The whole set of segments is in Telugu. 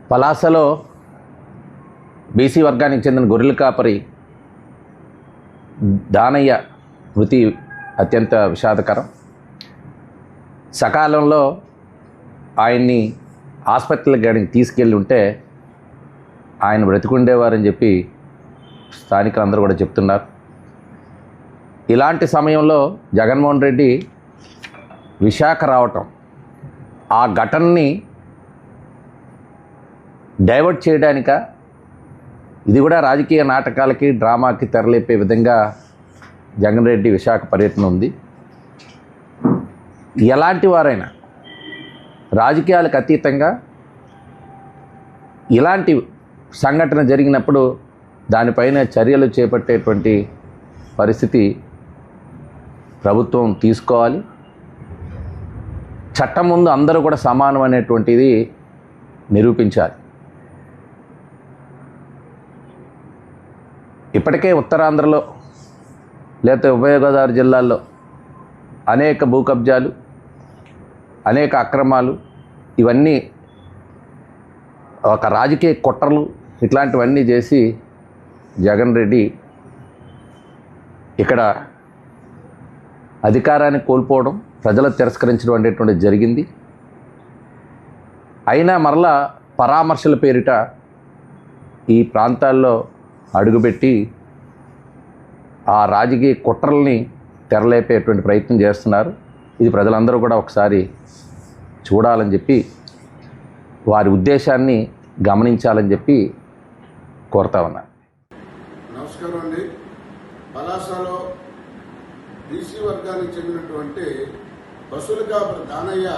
పలాసలో బీసీ వర్గానికి చెందిన గొర్రెల కాపరి దానయ్య మృతి అత్యంత విషాదకరం. సకాలంలో ఆయన్ని ఆసుపత్రికి తీసుకెళ్ళి ఉంటే ఆయన బ్రతికుండేవారని చెప్పి స్థానికులందరూ కూడా చెప్తున్నారు. ఇలాంటి సమయంలో జగన్మోహన్ రెడ్డి విశాఖ రావటం, ఆ ఘటనని డైవర్ట్ చేయడానిక, ఇది కూడా రాజకీయ నాటకాలకి డ్రామాకి తెరలేపే విధంగా జగన్ రెడ్డి విశాఖ పర్యటన ఉంది. ఎలాంటి వారైనా రాజకీయాలకు అతీతంగా ఇలాంటి సంఘటన జరిగినప్పుడు దానిపైన చర్యలు చేపట్టేటువంటి పరిస్థితి ప్రభుత్వం తీసుకోవాలి. చట్టం ముందు అందరూ కూడా సమానం అనేటువంటిది నిరూపించాలి. ఇప్పటికే ఉత్తరాంధ్రలో లేకపోతే ఉభయ గోదావరి జిల్లాల్లో అనేక భూ కబ్జాలు, అనేక అక్రమాలు, ఇవన్నీ ఒక రాజకీయ కుట్రలు ఇట్లాంటివన్నీ చేసి జగన్ రెడ్డి ఇక్కడ అధికారాన్ని కోల్పోవడం, ప్రజలు తిరస్కరించడం అనేటువంటిది జరిగింది. అయినా మరలా పరామర్శల పేరిట ఈ ప్రాంతాల్లో అడుగుపెట్టి ఆ రాజకీయ కుట్రల్ని తెరలేపేటువంటి ప్రయత్నం చేస్తున్నారు. ఇది ప్రజలందరూ కూడా ఒకసారి చూడాలని చెప్పి, వారి ఉద్దేశాన్ని గమనించాలని చెప్పి కోరుతా ఉన్నారు. నమస్కారం అండి. పలాసలో బీసీ వర్గానికి చెందినటువంటి బస్సుల కాపరి దానయ్య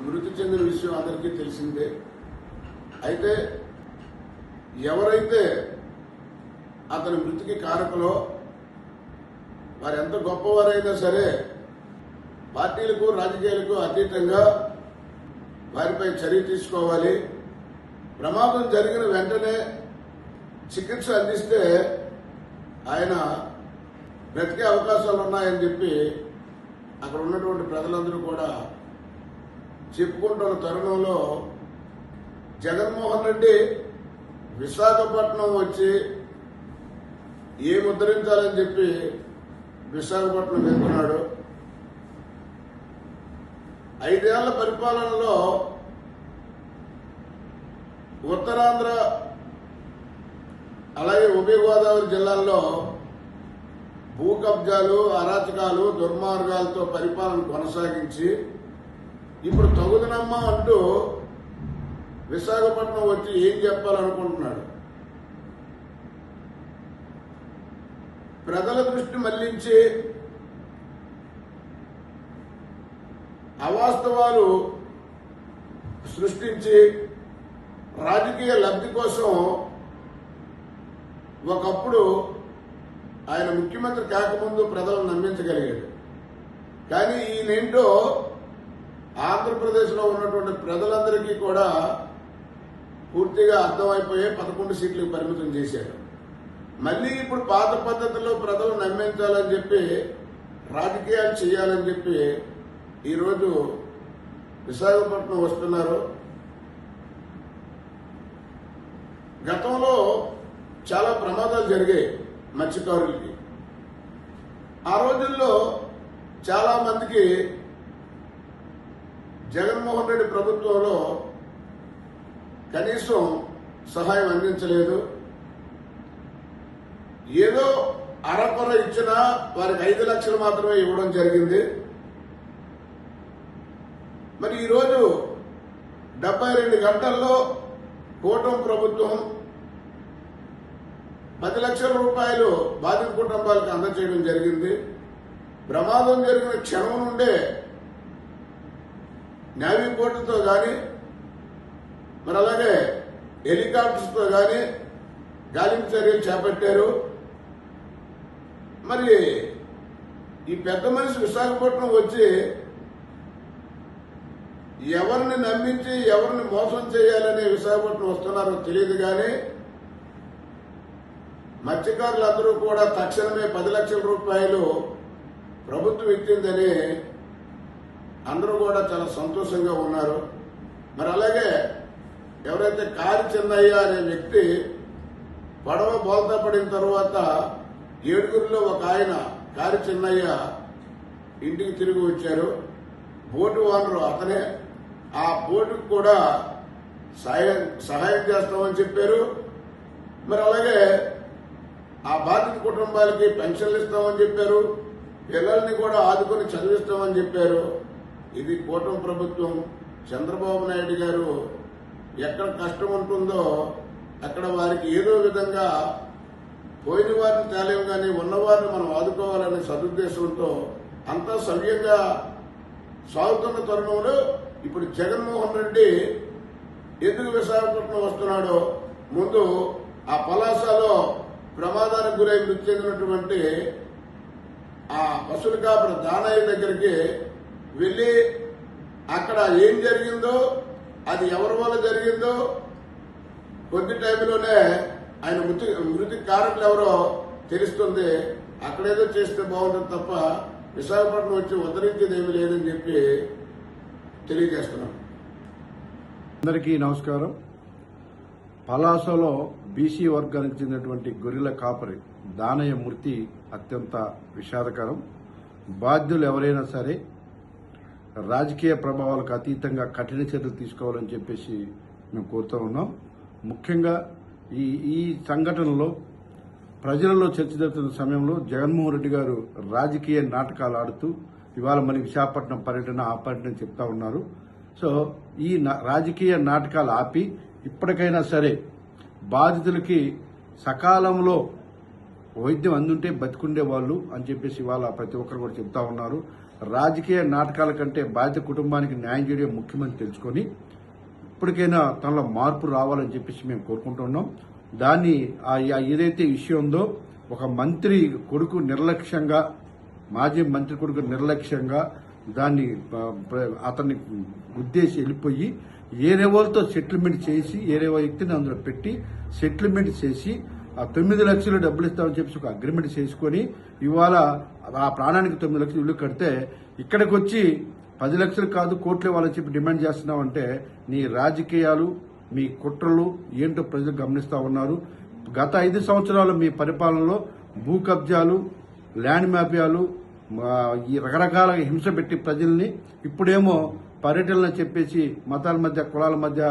మృతి చెందిన విషయం అందరికీ తెలిసిందే. అయితే ఎవరైతే అతని మృతికి కారకులో వారు ఎంత గొప్పవారైనా సరే పార్టీలకు రాజకీయాలకు అతీతంగా వారిపై చర్య తీసుకోవాలి. ప్రమాదం జరిగిన వెంటనే చికిత్స అందిస్తే ఆయన బ్రతికే అవకాశాలు ఉన్నాయని చెప్పి అక్కడ ఉన్నటువంటి ప్రజలందరూ కూడా చెప్పుకుంటున్న తరుణంలో జగన్మోహన్ రెడ్డి విశాఖపట్నం వచ్చి ఏం ఉద్ధరించాలని చెప్పి విశాఖపట్నం వెళ్తున్నాడు. 5 ఏళ్ల పరిపాలనలో ఉత్తరాంధ్ర అలాగే ఉభయ గోదావరి జిల్లాల్లో భూ కబ్జాలు, అరాచకాలు, దుర్మార్గాలతో పరిపాలన కొనసాగించి ఇప్పుడు తగుదనమ్మా అంటూ విశాఖపట్నం వచ్చి ఏం చెప్పాలనుకుంటున్నాడు? ప్రజల దృష్టి మళ్లించి అవాస్తవాలు సృష్టించి రాజకీయ లబ్ధి కోసం ఒకప్పుడు ఆయన ముఖ్యమంత్రి కాకముందు ప్రజలను నమ్మించగలిగాడు. కానీ ఈయనేంటో ఆంధ్రప్రదేశ్లో ఉన్నటువంటి ప్రజలందరికీ కూడా పూర్తిగా అర్థమైపోయే 11 సీట్లకు పరిమితం చేశాడు. మళ్ళీ ఇప్పుడు పాత పద్ధతిలో ప్రజలు నమ్మించాలని చెప్పి రాజకీయాలు చేయాలని చెప్పి ఈరోజు విశాఖపట్నం వస్తున్నారు. గతంలో చాలా ప్రమాదాలు జరిగాయి మత్స్యకారులకి. ఆ రోజుల్లో చాలా మందికి జగన్మోహన్ రెడ్డి ప్రభుత్వంలో కనీసం సహాయం అందించలేదు. ఏదో అరకొర ఇచ్చినా వారికి 5 లక్షలు మాత్రమే ఇవ్వడం జరిగింది. మరి ఈరోజు 72 గంటల్లో కూటమి ప్రభుత్వం 10 లక్షల రూపాయలు బాధిత కుటుంబాలకు అందజేయడం జరిగింది. ప్రమాదం జరిగిన క్షణం నుండే నేవీ బోటుతో కానీ మరి అలాగే హెలికాప్టర్స్తో కానీ గాలింపు చర్యలు చేపట్టారు. మరి ఈ పెద్ద మనిషి విశాఖపట్నం వచ్చి ఎవరిని నమ్మించి ఎవరిని మోసం చేయాలని విశాఖపట్నం వస్తున్నారో తెలియదు. కానీ మత్స్యకారులందరూ కూడా తక్షణమే 10 లక్షల రూపాయలు ప్రభుత్వం ఇచ్చిందని అందరూ కూడా చాలా సంతోషంగా ఉన్నారు. మరి అలాగే ఎవరైతే కారి చెన్నయ్య అనే వ్యక్తి పడవ బోల్తా పడిన తర్వాత 7గురిలో ఒక ఆయన కారి చెన్నయ్య ఇంటికి తిరిగి వచ్చారు. బోటు ఓనరు అతనే. ఆ బోటుకు కూడా సహాయం చేస్తామని చెప్పారు. మరి అలాగే ఆ బాధిత కుటుంబాలకి పెన్షన్లు ఇస్తామని చెప్పారు. పిల్లల్ని కూడా ఆదుకొని చదివిస్తామని చెప్పారు. ఇది కూటమి ప్రభుత్వం. చంద్రబాబు నాయుడు గారు ఎక్కడ కష్టం ఉంటుందో అక్కడ వారికి ఏదో విధంగా పోయిన వారిని తేలేం కానీ ఉన్నవారిని మనం ఆదుకోవాలనే సదుద్దేశంతో అంతా సవ్యంగా సాగుతున్న తరుణంలో ఇప్పుడు జగన్మోహన్ రెడ్డి ఎందుకు విశాఖపట్నం వస్తున్నాడో, ముందు ఆ పలాసలో ప్రమాదానికి గురై మృతి చెందినటువంటి ఆ పశువుల కాపరి దానయ్య దగ్గరికి వెళ్లి అక్కడ ఏం జరిగిందో, అది ఎవరి వల్ల జరిగిందో, కొద్ది టైంలోనే ఆయన మృతి కారకులు ఎవరో తెలుస్తుంది. అక్కడేదో చేస్తే బాగుంటుంది తప్ప విశాఖపట్నం వచ్చి ఉద్ధరించేది ఏమీ లేదని చెప్పి తెలియజేస్తున్నాం. అందరికీ నమస్కారం. పలాసలో బీసీ వర్గానికి చెందినటువంటి గొర్రెల కాపరి దానయ్య మృతి అత్యంత విషాదకరం. బాధ్యులు ఎవరైనా సరే రాజకీయ ప్రభావాలకు అతీతంగా కఠిన చర్యలు తీసుకోవాలని చెప్పేసి మేము కోరుతూ ఉన్నాం. ముఖ్యంగా ఈ సంఘటనలో ప్రజలలో చర్చ జరుగుతున్న సమయంలో జగన్మోహన్ రెడ్డి గారు రాజకీయ నాటకాలు ఆడుతూ ఇవాళ మరి విశాఖపట్నం పర్యటన ఆ పర్యటన చెప్తా ఉన్నారు. సో ఈ రాజకీయ నాటకాలు ఆపి ఇప్పటికైనా సరే బాధితులకి సకాలంలో వైద్యం అందుంటే బతికుండే వాళ్ళు అని చెప్పేసి ఇవాళ ప్రతి ఒక్కరు కూడా చెప్తా ఉన్నారు. రాజకీయ నాటకాల కంటే బాధిత కుటుంబానికి న్యాయం చేయడం ముఖ్యమని తెలుసుకొని ఇప్పటికైనా తనలో మార్పు రావాలని చెప్పేసి మేము కోరుకుంటున్నాం. దాన్ని ఏదైతే ఇష్యూ ఉందో, ఒక మంత్రి కొడుకు నిర్లక్ష్యంగా, మాజీ మంత్రి కొడుకు నిర్లక్ష్యంగా దాన్ని అతన్ని గుద్దేసి వెళ్ళిపోయి ఏరే వాళ్ళతో సెటిల్మెంట్ చేసి ఏరే వ్యక్తిని అందులో పెట్టి సెటిల్మెంట్ చేసి ఆ 9 లక్షలు డబ్బులు ఇస్తామని చెప్పేసి ఒక అగ్రిమెంట్ చేసుకుని ఇవాళ ఆ ప్రాణానికి 9 లక్షలు ఇల్లు కడితే ఇక్కడికి వచ్చి 10 లక్షలు కాదు కోట్లు ఇవ్వాలని చెప్పి డిమాండ్ చేస్తున్నామంటే నీ రాజకీయాలు, మీ కుట్రలు ఏంటో ప్రజలు గమనిస్తా ఉన్నారు. గత 5 సంవత్సరాలు మీ పరిపాలనలో భూ కబ్జాలు, ల్యాండ్ మాఫియాలు, ఈ రకరకాల హింస పెట్టి ప్రజల్ని, ఇప్పుడేమో పర్యటనలు చెప్పేసి మతాల మధ్య, కులాల మధ్య,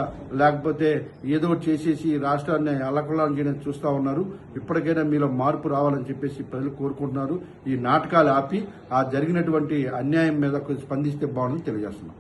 లేకపోతే ఏదో చేసేసి రాష్ట్రాన్ని అల్లకొల్లాలం చేయడం చూస్తా ఉన్నారు. ఇప్పటికైనా మీలో మార్పు రావాలని చెప్పేసి ప్రజలు కోరుకుంటున్నారు. ఈ నాటకాలు ఆపి ఆ జరిగినటువంటి అన్యాయం మీద స్పందిస్తే బాగుందని తెలియజేస్తున్నాం.